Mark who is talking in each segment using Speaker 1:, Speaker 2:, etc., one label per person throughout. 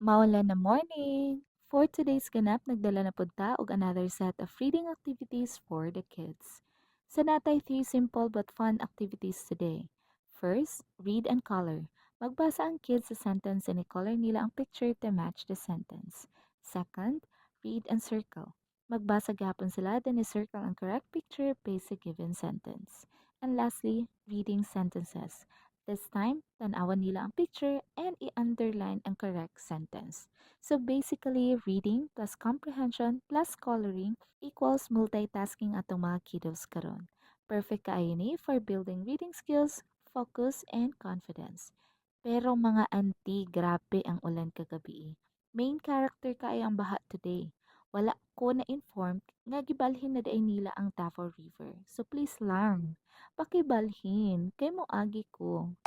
Speaker 1: Maulan na morning! For today's ganap, nagdala na punta og another set of reading activities for the kids. Sa natay three simple but fun activities today. First, read and color. Magbasa ang kids sa sentence and i-color nila ang picture to match the sentence. Second, read and circle. Magbasa gapon sila then i-circle ang correct picture based sa given sentence. And lastly, reading sentences. This time, tanawan nila ang picture and i-underline ang correct sentence. So basically, reading plus comprehension plus coloring equals multitasking atong mga kiddos karon. Perfect kaayo ni for building reading skills, focus, and confidence. Pero mga auntie, grabe ang ulan kagabi. Main character kaayo ang baha today. Wala ko na-inform nga gibalhin na daay nila ang Davao River. So please lang, pakibalhin, kay mo agi ko.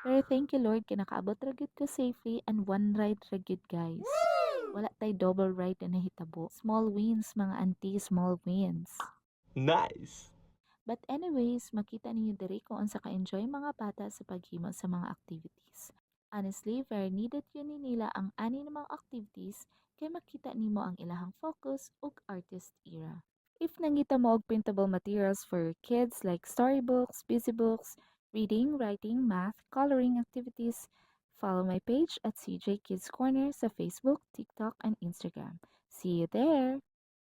Speaker 1: Pero thank you Lord kay nakaabot ra gyud ko safely and one ride ra gyud guys. Wala tay double ride na nahitabo. Small wins mga auntie, small wins.
Speaker 2: Nice!
Speaker 1: But anyways, makita ninyo diri kung unsa ka-enjoy mga bata sa paghimo sa mga activities. Honestly, very needed yun ni nila ang ani namang activities kay makita nimo ang ilahang focus ug artist era. If nangita mo og printable materials for your kids like storybooks, busy books, reading, writing, math, coloring activities, follow my page at CJ Kids Corner sa Facebook, TikTok, and Instagram. See you there!